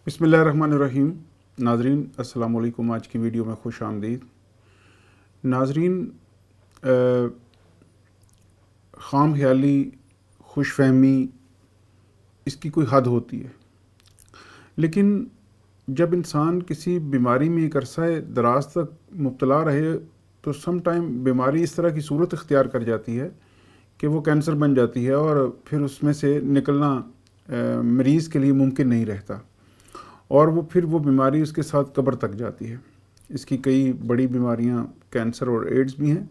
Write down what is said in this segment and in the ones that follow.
بسم اللہ الرحمن الرحیم۔ ناظرین السلام علیکم۔ آج کی ویڈیو میں خوش آمدید۔ ناظرین، خام خیالی، خوش فہمی، اس کی کوئی حد ہوتی ہے، لیکن جب انسان کسی بیماری میں ایک عرصہ دراز تک مبتلا رہے تو سم ٹائم بیماری اس طرح کی صورت اختیار کر جاتی ہے کہ وہ کینسر بن جاتی ہے اور پھر اس میں سے نکلنا مریض کے لیے ممکن نہیں رہتا، اور پھر وہ بیماری اس کے ساتھ قبر تک جاتی ہے۔ اس کی کئی بڑی بیماریاں کینسر اور ایڈز بھی ہیں،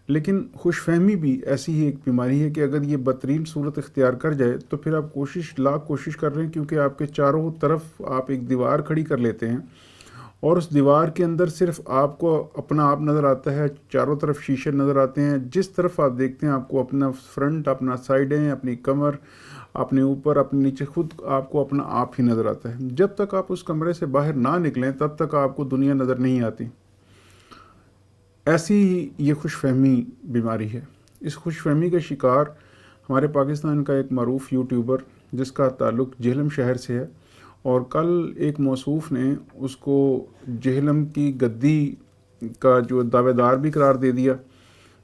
لیکن خوش فہمی بھی ایسی ہی ایک بیماری ہے کہ اگر یہ بدترین صورت اختیار کر جائے تو پھر آپ لاکھ کوشش کر رہے ہیں، کیونکہ آپ کے چاروں طرف آپ ایک دیوار کھڑی کر لیتے ہیں اور اس دیوار کے اندر صرف آپ کو اپنا آپ نظر آتا ہے، چاروں طرف شیشے نظر آتے ہیں، جس طرف آپ دیکھتے ہیں آپ کو اپنا فرنٹ، اپنا سائڈیں، اپنی کمر، اپنے اوپر، اپنے نیچے، خود آپ کو اپنا آپ ہی نظر آتا ہے۔ جب تک آپ اس کمرے سے باہر نہ نکلیں تب تک آپ کو دنیا نظر نہیں آتی۔ ایسی ہی یہ خوش فہمی بیماری ہے۔ اس خوش فہمی کا شکار ہمارے پاکستان کا ایک معروف یوٹیوبر جس کا تعلق جہلم شہر سے ہے، اور کل ایک موصوف نے اس کو جہلم کی گدی کا جو دعوے دار بھی قرار دے دیا،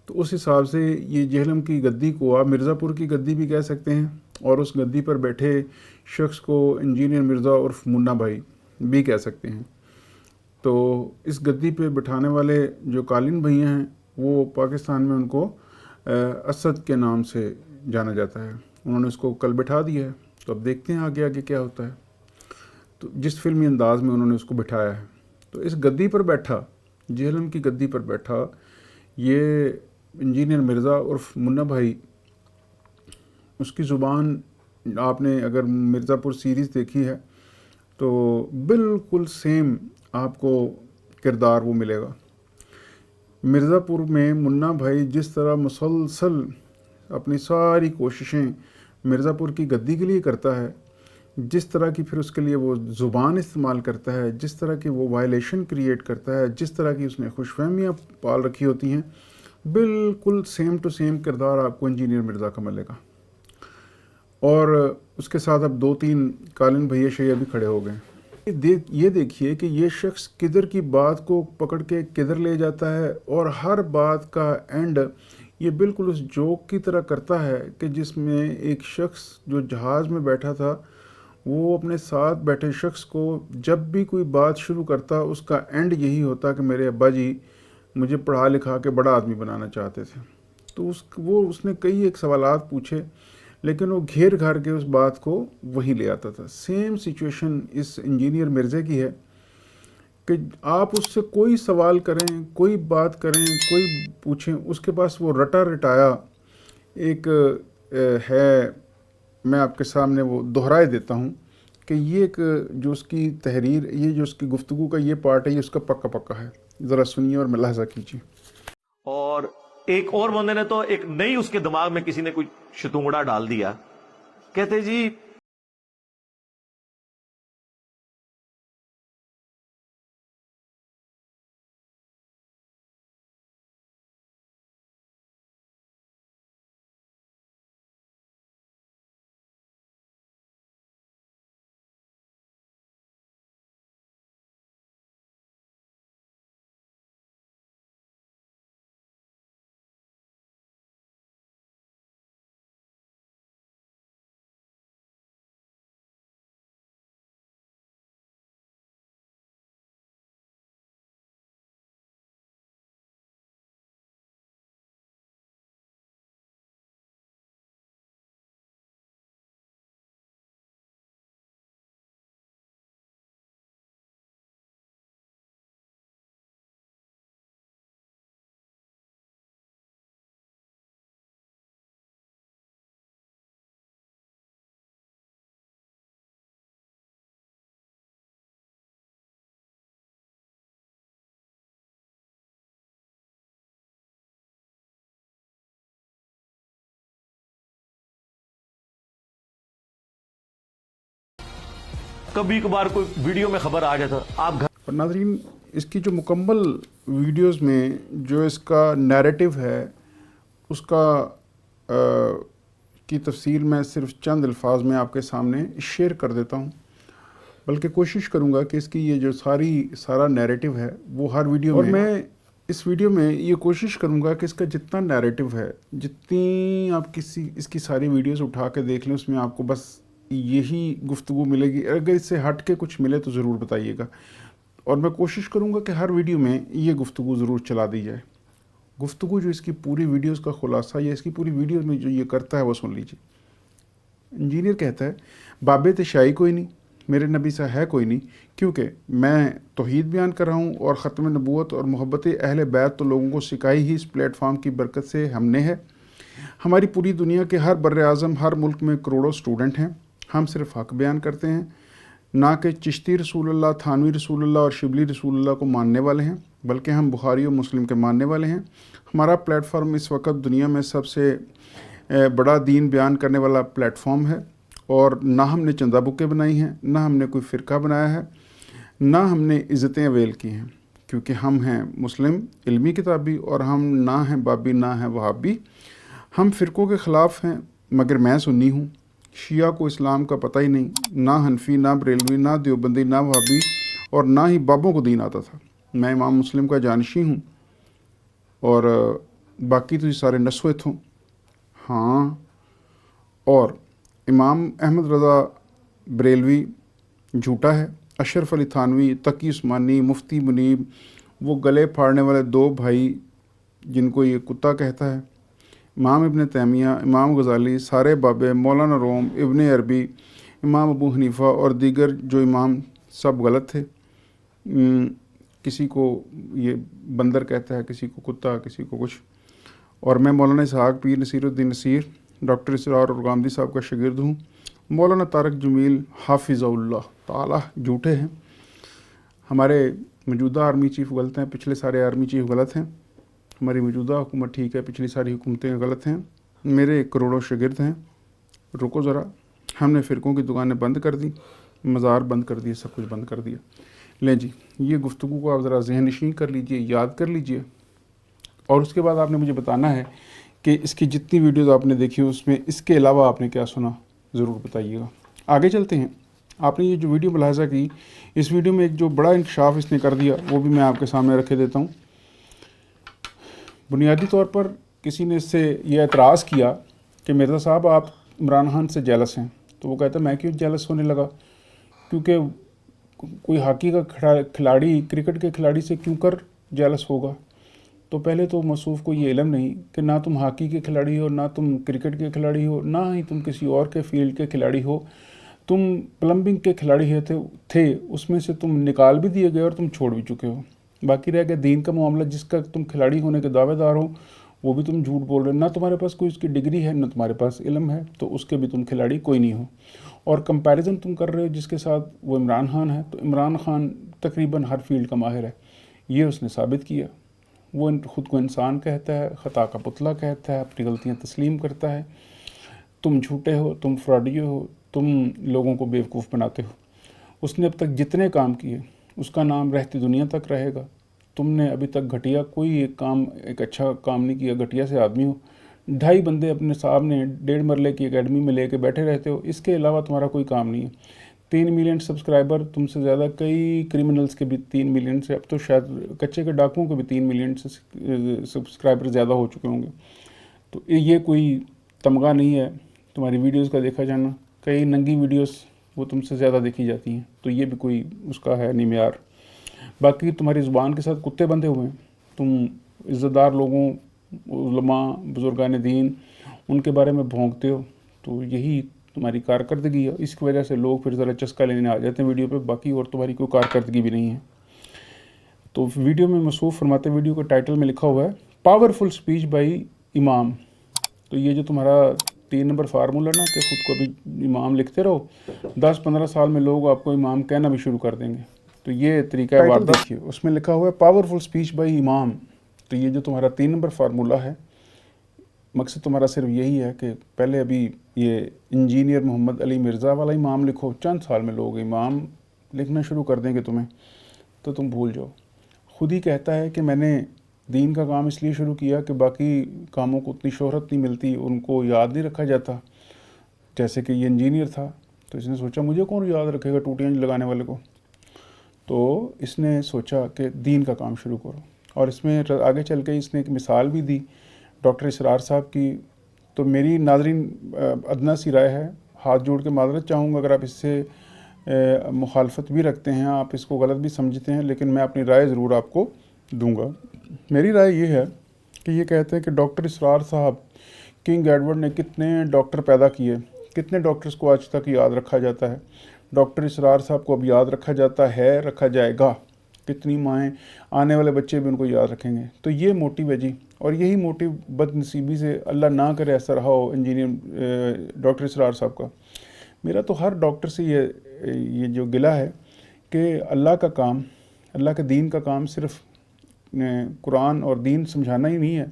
تو اس حساب سے یہ جہلم کی گدی کو آپ مرزا پور کی گدی بھی کہہ سکتے ہیں، اور اس گدی پر بیٹھے شخص کو انجینئر مرزا عرف منا بھائی بھی کہہ سکتے ہیں۔ تو اس گدی پہ بٹھانے والے جو قالین بھیا ہیں وہ پاکستان میں ان کو اسد کے نام سے جانا جاتا ہے۔ انہوں نے اس کو کل بٹھا دیا ہے، تو اب دیکھتے ہیں آگے آگے کیا ہوتا ہے۔ تو جس فلمی انداز میں انہوں نے اس کو بٹھایا ہے، تو اس گدی پر بیٹھا، جہلم کی گدی پر بیٹھا یہ انجینئر مرزا عرف منا بھائی، اس کی زبان آپ نے اگر مرزا پور سیریز دیکھی ہے تو بالکل سیم آپ کو کردار وہ ملے گا۔ مرزا پور میں منا بھائی جس طرح مسلسل اپنی ساری کوششیں مرزا پور کی گدی کے لیے کرتا ہے، جس طرح کی پھر اس کے لیے وہ زبان استعمال کرتا ہے، جس طرح کی وہ وائلیشن کریٹ کرتا ہے، جس طرح کی اس نے خوش فہمیاں پال رکھی ہوتی ہیں، بالکل سیم ٹو سیم کردار آپ کو انجینئر مرزا کا ملے گا۔ اور اس کے ساتھ اب 2-3 قالین بھیا شیعہ بھی کھڑے ہو گئے۔ یہ دیکھیے کہ یہ شخص کدھر کی بات کو پکڑ کے کدھر لے جاتا ہے، اور ہر بات کا اینڈ یہ بالکل اس جوک کی طرح کرتا ہے کہ جس میں ایک شخص جو جہاز میں بیٹھا تھا وہ اپنے ساتھ بیٹھے شخص کو جب بھی کوئی بات شروع کرتا اس کا اینڈ یہی ہوتا کہ میرے ابا جی مجھے پڑھا لکھا کے بڑا آدمی بنانا چاہتے تھے۔ تو اس نے کئی ایک سوالات پوچھے، لیکن وہ گھیر گھار کے اس بات کو وہی لے آتا تھا۔ سیم سچویشن اس انجینئر مرزا کی ہے کہ آپ اس سے کوئی سوال کریں، کوئی بات کریں، کوئی پوچھیں، اس کے پاس وہ رٹا رٹایا ایک ہے۔ میں آپ کے سامنے وہ دہرائے دیتا ہوں کہ یہ ایک جو اس کی تحریر، یہ جو اس کی گفتگو کا یہ پارٹ ہے، یہ اس کا پکا پکا ہے۔ ذرا سنیے اور ملاحظہ کیجیے۔ اور ایک اور بندے نے تو ایک نئی اس کے دماغ میں کسی نے کوئی شتونگڑا ڈال دیا، کہتے جی کبھی کبھار کوئی ویڈیو میں خبر آ جاتا آپ گھر۔ اور ناظرین، اس کی جو مکمل ویڈیوز میں جو اس کا نیریٹو ہے اس کا کی تفصیل میں صرف چند الفاظ میں آپ کے سامنے شیئر کر دیتا ہوں۔ بلکہ کوشش کروں گا کہ اس کی یہ جو سارا نیریٹو ہے وہ ہر ویڈیو میں، اور میں اس ویڈیو میں یہ کوشش کروں گا کہ اس کا جتنا نیریٹو ہے، جتنی آپ اس کی ساری ویڈیوز اٹھا کے دیکھ لیں، اس میں آپ کو بس یہی گفتگو ملے گی. اگر اس سے ہٹ کے کچھ ملے تو ضرور بتائیے گا، اور میں کوشش کروں گا کہ ہر ویڈیو میں یہ گفتگو ضرور چلا دی جائے. گفتگو جو اس کی پوری ویڈیوز کا خلاصہ یا اس کی پوری ویڈیوز میں جو یہ کرتا ہے وہ سن لیجیے. انجینئر کہتا ہے بابے تشائی کوئی نہیں، میرے نبی سا ہے کوئی نہیں، کیونکہ میں توحید بیان کر رہا ہوں اور ختم نبوت اور محبت اہل بیت تو لوگوں کو سکھائی ہی اس پلیٹ فارم کی برکت سے ہم نے ہے. ہماری پوری دنیا کے ہر بر اعظم، ہر ملک میں کروڑوں سٹوڈنٹ ہیں. ہم صرف حق بیان کرتے ہیں، نہ کہ چشتی رسول اللہ، تھانوی رسول اللہ اور شبلی رسول اللہ کو ماننے والے ہیں، بلکہ ہم بخاری اور مسلم کے ماننے والے ہیں. ہمارا پلیٹ فارم اس وقت دنیا میں سب سے بڑا دین بیان کرنے والا پلیٹ فارم ہے، اور نہ ہم نے چندہ بکیں بنائی ہیں، نہ ہم نے کوئی فرقہ بنایا ہے، نہ ہم نے عزتیں اویل کی ہیں، کیونکہ ہم ہیں مسلم علمی کتابی، اور ہم نہ ہیں بابی نہ ہیں وہابی. ہم فرقوں کے خلاف ہیں، مگر میں سنی ہوں. شیعہ کو اسلام کا پتہ ہی نہیں، نہ حنفی، نہ بریلوی، نہ دیوبندی، نہ وہابی، اور نہ ہی بابوں کو دین آتا تھا. میں امام مسلم کا جانشین ہوں، اور باقی تو یہ سارے نسوت ہوں. ہاں، اور امام احمد رضا بریلوی جھوٹا ہے، اشرف علی تھانوی، تقی عثمانی، مفتی منیب، وہ گلے پھاڑنے والے دو بھائی جن کو یہ کتا کہتا ہے، امام ابن تیمیہ، امام غزالی، سارے بابے، مولانا روم، ابن عربی، امام ابو حنیفہ اور دیگر جو امام، سب غلط تھے. کسی کو یہ بندر کہتا ہے، کسی کو کتا، کسی کو کچھ. اور میں مولانا اسحاق پیر نصیر الدین نصیر، ڈاکٹر اسرار اور گامدی صاحب کا شاگرد ہوں. مولانا طارق جمیل حافظ اللہ تعالی جھوٹے ہیں. ہمارے موجودہ آرمی چیف غلط ہیں، پچھلے سارے آرمی چیف غلط ہیں. ہماری موجودہ حکومت ٹھیک ہے، پچھلی ساری حکومتیں غلط ہیں. میرے کروڑوں شاگرد ہیں. رکو ذرا، ہم نے فرقوں کی دکانیں بند کر دی، مزار بند کر دیے، سب کچھ بند کر دیا. لیں جی، یہ گفتگو کو آپ ذرا ذہن نشین کر لیجئے، یاد کر لیجئے، اور اس کے بعد آپ نے مجھے بتانا ہے کہ اس کی جتنی ویڈیوز آپ نے دیکھی اس میں اس کے علاوہ آپ نے کیا سنا، ضرور بتائیے گا. آگے چلتے ہیں. آپ نے یہ جو ویڈیو ملاحظہ کی، اس ویڈیو میں ایک جو بڑا انکشاف اس نے کر دیا وہ بھی میں آپ کے سامنے رکھے دیتا ہوں. بنیادی طور پر کسی نے اس سے یہ اعتراض کیا کہ مرزا صاحب آپ عمران خان سے جیلس ہیں. تو وہ کہتا ہے میں کیوں جیلس ہونے لگا، کیونکہ کوئی ہاکی کا کھلاڑی کرکٹ کے کھلاڑی سے کیوں کر جیلس ہوگا. تو پہلے تو موصوف کو یہ علم نہیں کہ نہ تم ہاکی کے کھلاڑی ہو، نہ تم کرکٹ کے کھلاڑی ہو، نہ ہی تم کسی اور کے فیلڈ کے کھلاڑی ہو. تم پلمبنگ کے کھلاڑی تھے، اس میں سے تم نکال بھی دیے گئے اور تم چھوڑ بھی چکے ہو. باقی رہ گیا دین کا معاملہ، جس کا تم کھلاڑی ہونے کے دعوے دار ہو، وہ بھی تم جھوٹ بول رہے ہو. نہ تمہارے پاس کوئی اس کی ڈگری ہے، نہ تمہارے پاس علم ہے، تو اس کے بھی تم کھلاڑی کوئی نہیں ہو. اور کمپیریزن تم کر رہے ہو جس کے ساتھ، وہ عمران خان ہے. تو عمران خان تقریباً ہر فیلڈ کا ماہر ہے، یہ اس نے ثابت کیا. وہ خود کو انسان کہتا ہے، خطا کا پتلا کہتا ہے، اپنی غلطیاں تسلیم کرتا ہے. تم جھوٹے ہو، تم فراڈی ہو، تم لوگوں کو بیوقوف بناتے ہو. اس نے اب تک جتنے کام کیے اس کا نام رہتی دنیا تک رہے گا. تم نے ابھی تک گھٹیا کوئی ایک اچھا کام نہیں کیا. گھٹیا سے آدمی ہو، 2.5 بندے اپنے صاحب نے 1.5 مرلے کی اکیڈمی میں لے کے بیٹھے رہتے ہو. اس کے علاوہ تمہارا کوئی کام نہیں ہے. 3 ملین سبسکرائبر تم سے زیادہ، کئی کرمنلز کے بھی 3 ملین سے، اب تو شاید کچے کے ڈاکوؤں کے بھی 3 ملین سے سبسکرائبر زیادہ ہو چکے ہوں گے. تو یہ کوئی تمغہ نہیں ہے تمہاری ویڈیوز کا دیکھا جانا. کئی ننگی ویڈیوز وہ تم سے زیادہ دیکھی جاتی ہیں، تو یہ بھی کوئی اس کا ہے نہیں معیار. باقی تمہاری زبان کے ساتھ کتے بندھے ہوئے ہیں. تم عزت دار لوگوں، علماء، بزرگان دین، ان کے بارے میں بھونکتے ہو. تو یہی تمہاری کارکردگی ہے. اس کی وجہ سے لوگ پھر ذرا چسکا لینے آ جاتے ہیں ویڈیو پہ. باقی اور تمہاری کوئی کارکردگی بھی نہیں ہے. تو ویڈیو میں موصوف فرماتے، ویڈیو کے ٹائٹل میں لکھا ہوا ہے پاورفل سپیچ بائی امام. تو یہ جو تمہارا 3 نمبر فارمولہ نا کہ خود کو ابھی امام لکھتے رہو، 10-15 سال میں لوگ آپ کو امام کہنا بھی شروع کر دیں گے. تو یہ طریقہ واردات دیکھیے، اس میں لکھا ہوا ہے پاورفل سپیچ بائی امام. تو یہ جو تمہارا 3 نمبر فارمولہ ہے، مقصد تمہارا صرف یہی ہے کہ پہلے ابھی یہ انجینئر محمد علی مرزا والا امام لکھو. چند سال میں لوگ امام لکھنا شروع کر دیں گے تمہیں، تو تم بھول جاؤ. خود ہی کہتا ہے کہ میں نے دین کا کام اس لیے شروع کیا کہ باقی کاموں کو اتنی شہرت نہیں ملتی، ان کو یاد نہیں رکھا جاتا. جیسے کہ یہ انجینئر تھا تو اس نے سوچا مجھے کون یاد رکھے گا ٹوٹیاں لگانے والے کو. تو اس نے سوچا کہ دین کا کام شروع کرو. اور اس میں آگے چل کے اس نے ایک مثال بھی دی ڈاکٹر اسرار صاحب کی. تو میری ناظرین ادنیٰ سی رائے ہے, ہاتھ جوڑ کے معذرت چاہوں گا اگر آپ اس سے مخالفت بھی رکھتے ہیں, آپ اس کو غلط بھی سمجھتے ہیں, لیکن میں اپنی رائے ضرور آپ کو دوں گا. میری رائے یہ ہے کہ یہ کہتے ہیں کہ ڈاکٹر اسرار صاحب, کنگ ایڈورڈ نے کتنے ڈاکٹر پیدا کیے, کتنے ڈاکٹرز کو آج تک یاد رکھا جاتا ہے. ڈاکٹر اسرار صاحب کو اب یاد رکھا جاتا ہے, رکھا جائے گا. کتنی مائیں, آنے والے بچے بھی ان کو یاد رکھیں گے. تو یہ موٹیو ہے جی, اور یہی موٹیو بد نصیبی سے اللہ نہ کرے ایسا رہا ہو انجینئر ڈاکٹر اسرار صاحب کا. میرا تو ہر ڈاکٹر سے یہ جو گلہ ہے کہ اللہ کا کام, اللہ کے دین کا کام صرف قرآن اور دین سمجھانا ہی نہیں ہے.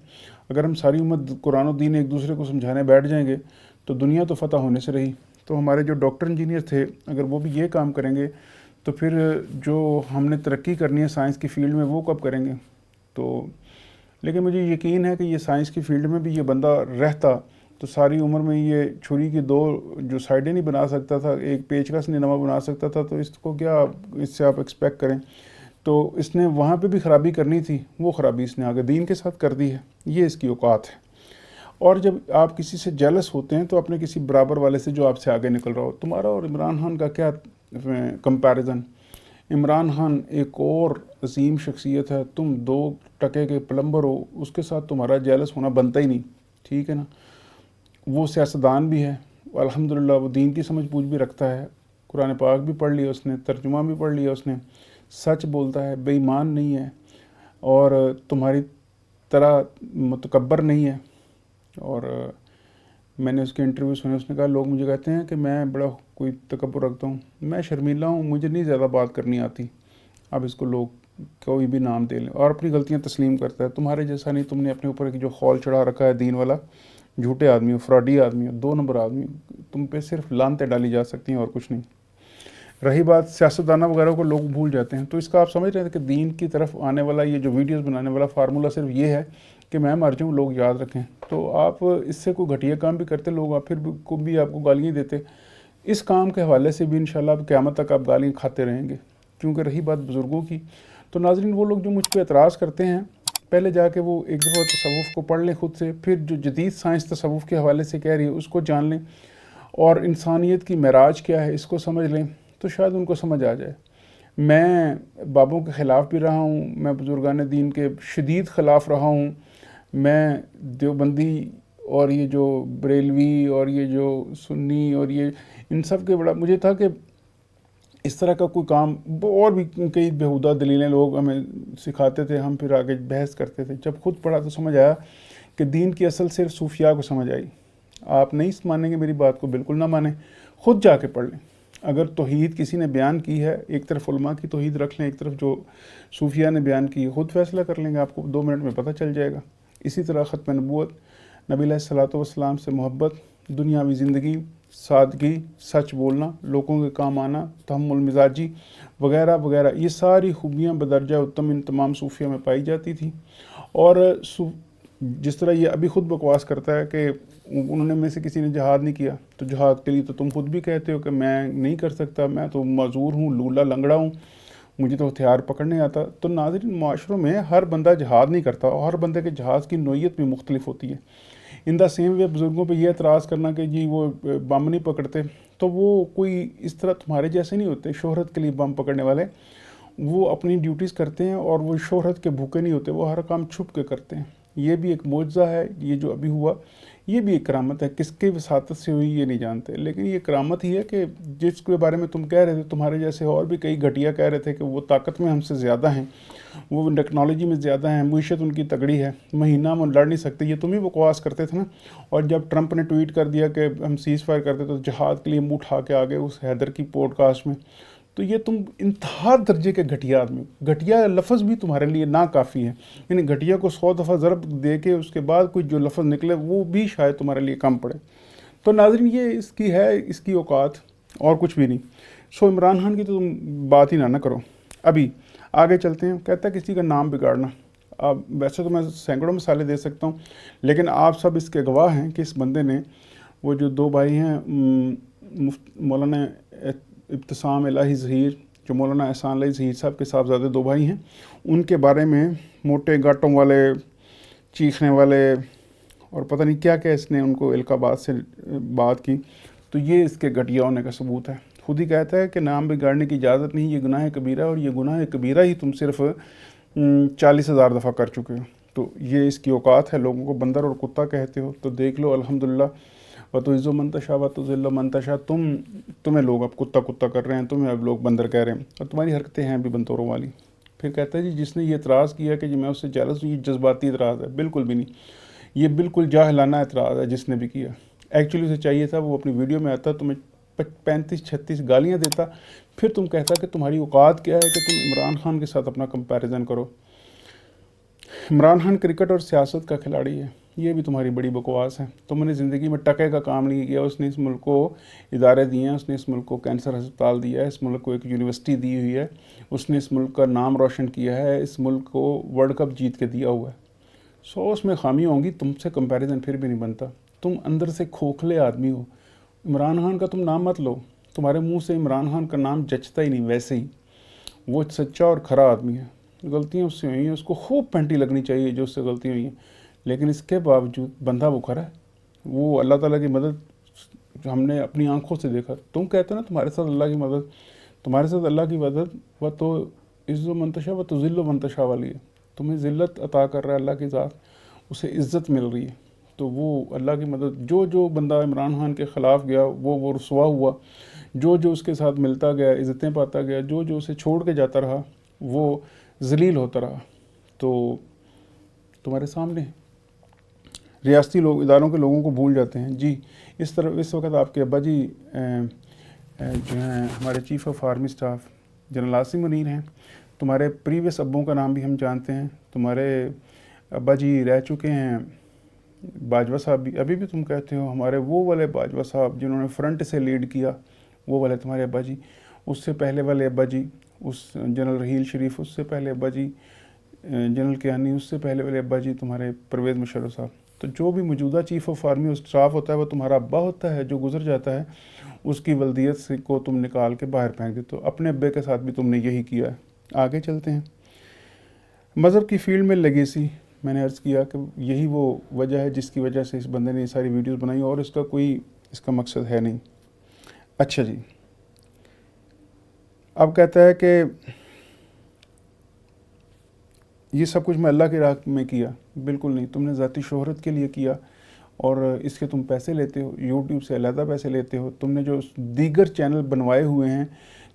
اگر ہم ساری امت قرآن و دین ایک دوسرے کو سمجھانے بیٹھ جائیں گے تو دنیا تو فتح ہونے سے رہی. تو ہمارے جو ڈاکٹر انجینئر تھے اگر وہ بھی یہ کام کریں گے تو پھر جو ہم نے ترقی کرنی ہے سائنس کی فیلڈ میں وہ کب کریں گے. تو لیکن مجھے یقین ہے کہ یہ سائنس کی فیلڈ میں بھی یہ بندہ رہتا تو ساری عمر میں یہ چھری کی دو جو سائڈیں نہیں بنا سکتا تھا, ایک پیچکس نہیں نواں بنا سکتا تھا, تو اس کو کیا اس سے آپ ایکسپیکٹ کریں. تو اس نے وہاں پہ بھی خرابی کرنی تھی, وہ خرابی اس نے آگے دین کے ساتھ کر دی ہے. یہ اس کی اوقات ہے. اور جب آپ کسی سے جیلس ہوتے ہیں تو اپنے کسی برابر والے سے جو آپ سے آگے نکل رہا ہو, تمہارا اور عمران خان کا کیا کمپیریزن. عمران خان ایک اور عظیم شخصیت ہے, تم 2 ٹکے کے پلمبر ہو, اس کے ساتھ تمہارا جیلس ہونا بنتا ہی نہیں, ٹھیک ہے نا. وہ سیاستدان بھی ہے, الحمدللہ وہ دین کی سمجھ بوجھ بھی رکھتا ہے, قرآن پاک بھی پڑھ لیا اس نے, ترجمہ بھی پڑھ لیا اس نے, سچ بولتا ہے, بے ایمان نہیں ہے, اور تمہاری طرح متکبر نہیں ہے. اور میں نے اس کے انٹرویو سنے, اس نے کہا لوگ مجھے کہتے ہیں کہ میں بڑا کوئی تکبر رکھتا ہوں, میں شرمیلا ہوں, مجھے نہیں زیادہ بات کرنی آتی. اب اس کو لوگ کوئی بھی نام دے لیں, اور اپنی غلطیاں تسلیم کرتا ہے. تمہارے جیسا نہیں, تم نے اپنے اوپر ایک جو خول چڑھا رکھا ہے دین والا, جھوٹے آدمی ہو, فراڈی آدمی ہو, 2 نمبر آدمی ہو, تم پہ صرف لانتیں ڈالی جا سکتی ہیں اور کچھ نہیں. رہی بات سیاستدانہ وغیرہ کو لوگ بھول جاتے ہیں, تو اس کا آپ سمجھ رہے ہیں کہ دین کی طرف آنے والا یہ جو ویڈیوز بنانے والا فارمولہ صرف یہ ہے کہ میں مر جاؤں لوگ یاد رکھیں. تو آپ اس سے کوئی گھٹیا کام بھی کرتے, لوگ آپ پھر کو بھی آپ کو گالیاں دیتے. اس کام کے حوالے سے بھی انشاءاللہ اب قیامت تک آپ گالیاں کھاتے رہیں گے. کیونکہ رہی بات بزرگوں کی, تو ناظرین وہ لوگ جو مجھ پہ اعتراض کرتے ہیں, پہلے جا کے وہ ایک دفعہ تصوف کو پڑھ لیں خود سے, پھر جو جدید سائنس تصوف کے حوالے سے کہہ رہی ہے اس کو جان لیں, اور انسانیت کی معراج کیا ہے اس کو سمجھ لیں, تو شاید ان کو سمجھ آ جائے. میں بابوں کے خلاف بھی رہا ہوں, میں بزرگان دین کے شدید خلاف رہا ہوں, میں دیوبندی اور یہ جو بریلوی اور یہ جو سنی اور یہ ان سب کے بڑا مجھے تھا کہ اس طرح کا کوئی کام, اور بھی کئی بیہودہ دلیلیں لوگ ہمیں سکھاتے تھے, ہم پھر آگے بحث کرتے تھے. جب خود پڑھا تو سمجھ آیا کہ دین کی اصل صرف صوفیاء کو سمجھ آئی. آپ نہیں مانیں گے میری بات کو, بالکل نہ مانیں, خود جا کے پڑھ لیں. اگر توحید کسی نے بیان کی ہے, ایک طرف علماء کی توحید رکھ لیں, ایک طرف جو صوفیاء نے بیان کی ہے, خود فیصلہ کر لیں گے, آپ کو 2 منٹ میں پتہ چل جائے گا. اسی طرح ختم نبوت, نبی علیہ الصلوۃ والسلام سے محبت, دنیاوی زندگی, سادگی, سچ بولنا, لوگوں کے کام آنا, تحمل مزاجی وغیرہ وغیرہ, یہ ساری خوبیاں بدرجہ اتم ان تمام صوفیہ میں پائی جاتی تھیں. اور جس طرح یہ ابھی خود بکواس کرتا ہے کہ انہوں نے میں سے کسی نے جہاد نہیں کیا, تو جہاد کے لیے تو تم خود بھی کہتے ہو کہ میں نہیں کر سکتا, میں تو معذور ہوں, لولا لنگڑا ہوں, مجھے تو ہتھیار پکڑنے آتا. تو ناظرین معاشروں میں ہر بندہ جہاد نہیں کرتا, اور ہر بندے کے جہاز کی نوعیت بھی مختلف ہوتی ہے. ان دا سیم وے بزرگوں پہ یہ اعتراض کرنا کہ جی وہ بم نہیں پکڑتے, تو وہ کوئی اس طرح تمہارے جیسے نہیں ہوتے شہرت کے لیے بم پکڑنے والے. وہ اپنی ڈیوٹیز کرتے ہیں اور وہ شہرت کے بھوکے نہیں ہوتے, وہ ہر کام چھپ کے کرتے ہیں. یہ بھی ایک معجزہ ہے, یہ جو ابھی ہوا یہ بھی ایک کرامت ہے. کس کی وساطت سے ہوئی یہ نہیں جانتے, لیکن یہ کرامت ہی ہے کہ جس کے بارے میں تم کہہ رہے تھے, تمہارے جیسے اور بھی کئی گھٹیا کہہ رہے تھے کہ وہ طاقت میں ہم سے زیادہ ہیں, وہ ٹیکنالوجی میں زیادہ ہیں, معیشت ان کی تگڑی ہے, مہینہ میں لڑ نہیں سکتے, یہ تم ہی بکواس کرتے تھے نا. اور جب ٹرمپ نے ٹویٹ کر دیا کہ ہم سیز فائر کرتے تو جہاد کے لیے منہ اٹھا کے آگے اس حیدر کی پوڈ کاسٹ میں, تو یہ تم انتہا درجے کے گھٹیا آدمی. گھٹیا لفظ بھی تمہارے لیے ناکافی ہے, یعنی گھٹیا کو 100 دفعہ ضرب دے کے اس کے بعد کوئی جو لفظ نکلے وہ بھی شاید تمہارے لیے کم پڑے. تو ناظرین یہ اس کی ہے, اس کی اوقات, اور کچھ بھی نہیں. سو عمران خان کی تو تم بات ہی نہ کرو. ابھی آگے چلتے ہیں. کہتا ہے کسی کا نام بگاڑنا. اب ویسے تو میں سینکڑوں مثالیں دے سکتا ہوں, لیکن آپ سب اس کے گواہ ہیں کہ اس بندے نے, وہ جو 2 بھائی ہیں مولانا ابتسام الہی ظہیر جو مولانا احسان الہی ظہیر صاحب کے صاحبزادے 2 بھائی ہیں، ان کے بارے میں موٹے گاٹوں والے، چیخنے والے اور پتہ نہیں کیا کیا اس نے ان کو القابات سے بات کی، تو یہ اس کے گھٹیا ہونے کا ثبوت ہے۔ خود ہی کہتا ہے کہ نام بگاڑنے کی اجازت نہیں، یہ گناہ کبیرہ ہے، اور یہ گناہ کبیرہ ہی تم صرف 40,000 دفعہ کر چکے ہو، تو یہ اس کی اوقات ہے۔ لوگوں کو بندر اور کتا کہتے ہو، تو دیکھ لو الحمدللہ، وَتُعِزُّ مَن تَشَاءُ وَتُذِلُّ مَن تَشَاءُ، تمہیں لوگ اب کتا کتا کر رہے ہیں، تمہیں اب لوگ بندر کہہ رہے ہیں، اور تمہاری حرکتیں ہیں بھی بندوروں والی۔ پھر کہتا ہے جی جس نے یہ اعتراض کیا کہ جی میں اس سے جیلس ہوں، یہ جذباتی اعتراض ہے، بالکل بھی نہیں، یہ بالکل جاہلانہ اعتراض ہے جس نے بھی کیا۔ ایکچولی اسے چاہیے تھا وہ اپنی ویڈیو میں آتا، تمہیں 35-36 گالیاں دیتا، پھر تم کہتا کہ تمہاری اوقات کیا ہے کہ تم عمران خان کے ساتھ اپنا کمپیریزن کرو۔ عمران خان کرکٹ اور سیاست کا کھلاڑی ہے، یہ بھی تمہاری بڑی بکواس ہے۔ تم نے زندگی میں ٹکے کا کام نہیں کیا، اس نے اس ملک کو ادارے دیے ہیں، اس نے اس ملک کو کینسر ہسپتال دیا ہے، اس ملک کو ایک یونیورسٹی دی ہوئی ہے، اس نے اس ملک کا نام روشن کیا ہے، اس ملک کو ورلڈ کپ جیت کے دیا ہوا ہے۔ اس میں خامی ہوں گی، تم سے کمپیریزن پھر بھی نہیں بنتا، تم اندر سے کھوکھلے آدمی ہو۔ عمران خان کا تم نام مت لو، تمہارے منہ سے عمران خان کا نام جچتا ہی نہیں، ویسے ہی وہ سچا اور کھرا آدمی ہے۔ غلطیاں اس سے ہوئی ہیں، اس کو خوب پینٹی لگنی چاہیے جو اس سے غلطیاں ہوئی ہیں، لیکن اس کے باوجود بندہ بکھرا ہے۔ وہ اللہ تعالیٰ کی مدد جو ہم نے اپنی آنکھوں سے دیکھا، تم کہتے ہو نا تمہارے ساتھ اللہ کی مدد، تمہارے ساتھ اللہ کی مدد وہ تو عز و منتشا و تو ذل و منتشا والی ہے، تمہیں ذلت عطا کر رہا ہے اللہ کی ذات، اسے عزت مل رہی ہے، تو وہ اللہ کی مدد۔ جو بندہ عمران خان کے خلاف گیا وہ رسوا ہوا، جو اس کے ساتھ ملتا گیا عزتیں پاتا گیا، جو اسے چھوڑ کے جاتا رہا وہ ذلیل ہوتا رہا۔ تو تمہارے سامنے ریاستی اداروں کے لوگوں کو بھول جاتے ہیں جی۔ اس وقت آپ کے ابا جی جو ہیں ہمارے chief of army staff general Asim Munir ہیں، تمہارے پریویس ابوں کا نام بھی ہم جانتے ہیں، تمہارے ابا جی رہ چکے ہیں باجوہ صاحب بھی، ابھی بھی تم کہتے ہو ہمارے وہ والے باجوہ صاحب جنہوں نے فرنٹ سے لیڈ کیا، وہ والے تمہارے ابا جی، اس سے پہلے والے ابا جی، اس جنرل رحیل شریف، اس سے پہلے ابا جی جنرل کیانی، اس سے پہلے والے ابا جی تمہارے پرویز مشرف صاحب۔ تو جو بھی موجودہ چیف آف آرمی اسٹاف ہوتا ہے وہ تمہارا ابا ہوتا ہے، جو گزر جاتا ہے اس کی ولدیت کو تم نکال کے باہر پھینک دیتے ہو۔ اپنے ابے کے ساتھ بھی تم نے یہی کیا ہے۔ آگے چلتے ہیں، مذہب کی فیلڈ میں لیگیسی، میں نے عرض کیا کہ یہی وہ وجہ ہے جس کی وجہ سے اس بندے نے یہ ساری ویڈیوز بنائی، اور اس کا مقصد ہے نہیں۔ اچھا جی، اب کہتا ہے کہ یہ سب کچھ میں اللہ کی راہ میں کیا، بالکل نہیں، تم نے ذاتی شہرت کے لیے کیا، اور اس کے تم پیسے لیتے ہو، یوٹیوب سے علیحدہ پیسے لیتے ہو، تم نے جو دیگر چینل بنوائے ہوئے ہیں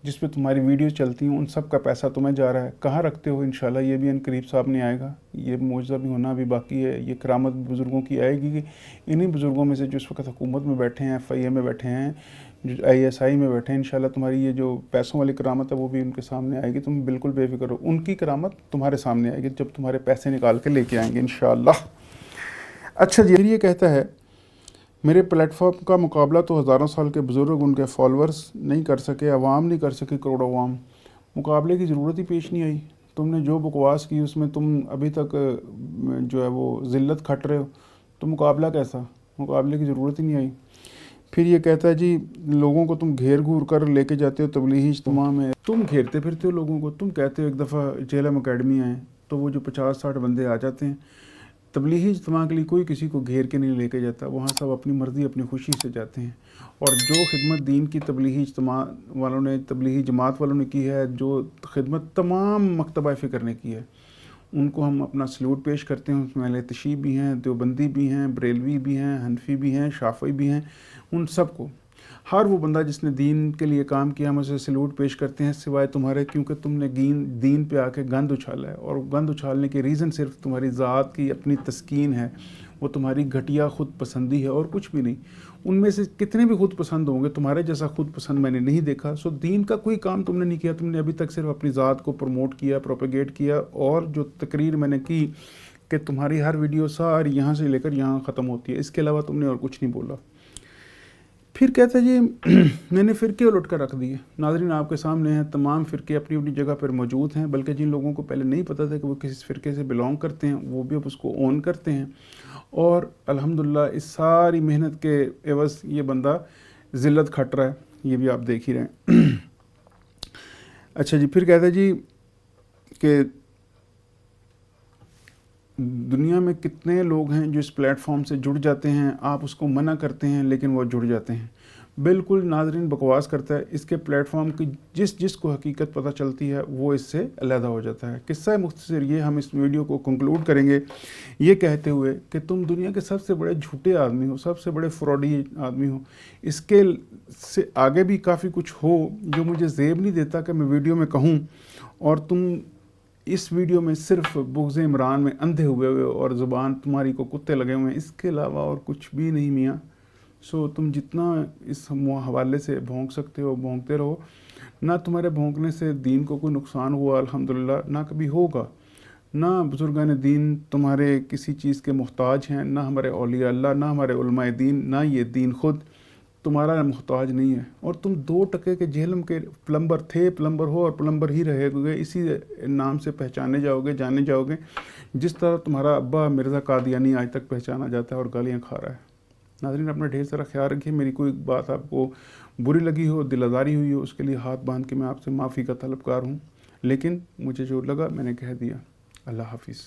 جس پہ تمہاری ویڈیوز چلتی ہیں ان سب کا پیسہ تمہیں جا رہا ہے، کہاں رکھتے ہو؟ انشاءاللہ یہ بھی ان قریب سامنے آئے گا، یہ معجزہ بھی ہونا بھی باقی ہے، یہ کرامت بزرگوں کی آئے گی کہ انہی بزرگوں میں سے جو اس وقت حکومت میں بیٹھے ہیں، FIA میں بیٹھے ہیں، جو ISI میں بیٹھے ہیں، انشاءاللہ تمہاری یہ جو پیسوں والی کرامت ہے وہ بھی ان کے سامنے آئے گی، تم بالکل بے فکر ہو، ان کی کرامت تمہارے سامنے آئے گی جب تمہارے پیسے نکال کے لے کے آئیں گے انشاءاللہ۔ اچھا جی، یہ کہتا ہے میرے پلیٹ فارم کا مقابلہ تو ہزاروں سال کے بزرگ ان کے فالورز نہیں کر سکے، عوام نہیں کر سکے، کروڑوں عوام، مقابلے کی ضرورت ہی پیش نہیں آئی، تم نے جو بکواس کی اس میں تم ابھی تک جو ہے وہ ذلت کھٹ رہے ہو، تو مقابلہ کیسا؟ مقابلے کی ضرورت ہی نہیں آئی۔ پھر یہ کہتا ہے جی لوگوں کو تم گھیر گھور کر لے کے جاتے ہو تبلیغی اجتماع میں، تم گھیرتے پھرتے ہو لوگوں کو، تم کہتے ہو ایک دفعہ جیلم اکیڈمی آئیں تو وہ جو 50-60 بندے آ جاتے ہیں، تبلیغی اجتماع کے لیے کوئی کسی کو گھیر کے نہیں لے کے جاتا، وہاں سب اپنی مرضی اپنی خوشی سے جاتے ہیں، اور جو خدمت دین کی تبلیغی اجتماع والوں نے، تبلیغی جماعت والوں نے کی ہے، جو خدمت تمام مکتبہ فکر نے کی ہے، ان کو ہم اپنا سلوٹ پیش کرتے ہیں، اس میں اہل تشیع بھی ہیں، دیوبندی بھی ہیں، بریلوی بھی ہیں، حنفی بھی ہیں، شافعی بھی ہیں، ان سب کو، ہر وہ بندہ جس نے دین کے لیے کام کیا ہم اسے سلوٹ پیش کرتے ہیں، سوائے تمہارے، کیونکہ تم نے دین پہ آ کے گند اچھالا ہے، اور گند اچھالنے کے ریزن صرف تمہاری ذات کی اپنی تسکین ہے، وہ تمہاری گھٹیا خود پسندی ہے اور کچھ بھی نہیں۔ ان میں سے کتنے بھی خود پسند ہوں گے، تمہارے جیسا خود پسند میں نے نہیں دیکھا۔ سو دین کا کوئی کام تم نے نہیں کیا، تم نے ابھی تک صرف اپنی ذات کو پروموٹ کیا، پروپیگیٹ کیا، اور جو تقریر میں نے کی کہ تمہاری ہر ویڈیو ساری یہاں سے لے کر یہاں ختم ہوتی ہے، اس کے علاوہ تم نے اور کچھ نہیں بولا۔ پھر کہتا ہے جی میں نے فرقے الٹ کر رکھ دیے۔ ناظرین آپ کے سامنے ہیں، تمام فرقے اپنی اپنی جگہ پر موجود ہیں، بلکہ جن لوگوں کو پہلے نہیں پتہ تھا کہ وہ کس فرقے سے بلونگ کرتے ہیں وہ بھی اب اس کو اون کرتے ہیں، اور الحمدللہ اس ساری محنت کے عوض یہ بندہ ذلت کھٹ رہا ہے، یہ بھی آپ دیکھ ہی رہے ہیں۔ اچھا جی، پھر کہتا ہے جی کہ دنیا میں کتنے لوگ ہیں جو اس پلیٹ فارم سے جڑ جاتے ہیں، آپ اس کو منع کرتے ہیں لیکن وہ جڑ جاتے ہیں۔ بالکل ناظرین بکواس کرتا ہے، اس کے پلیٹ فارم کی جس کو حقیقت پتہ چلتی ہے وہ اس سے علیحدہ ہو جاتا ہے۔ قصہ مختصر یہ، ہم اس ویڈیو کو کنکلوڈ کریں گے یہ کہتے ہوئے کہ تم دنیا کے سب سے بڑے جھوٹے آدمی ہو، سب سے بڑے فراڈی آدمی ہو۔ اس کے سے آگے بھی کافی کچھ ہو جو مجھے زیب نہیں دیتا کہ میں ویڈیو میں کہوں، اور تم اس ویڈیو میں صرف بغض عمران میں اندھے ہوئے اور زبان تمہاری کو کتے لگے ہوئے ہیں، اس کے علاوہ اور کچھ بھی نہیں میاں۔ سو تم جتنا اس حوالے سے بھونک سکتے ہو بھونکتے رہو، نہ تمہارے بھونکنے سے دین کو کوئی نقصان ہوا الحمدللہ، نہ کبھی ہوگا۔ نہ بزرگان دین تمہارے کسی چیز کے محتاج ہیں، نہ ہمارے اولیاء اللہ، نہ ہمارے علماء دین، نہ یہ دین خود تمہارا محتاج نہیں ہے۔ اور تم 2 ٹکے کے جہلم کے پلمبر تھے، پلمبر ہو اور پلمبر ہی رہے گے، اسی نام سے پہچانے جاؤ گے، جانے جاؤ گے، جس طرح تمہارا ابا مرزا قادیانی آج تک پہچانا جاتا ہے اور گالیاں کھا رہا ہے۔ ناظرین اپنا ڈھیر سارا خیال رکھیے۔ میری کوئی بات آپ کو بری لگی ہو، دل آزاری ہوئی ہو، اس کے لیے ہاتھ باندھ کے میں آپ سے معافی کا طلبگار ہوں، لیکن مجھے جو لگا میں نے کہہ دیا۔ اللہ حافظ۔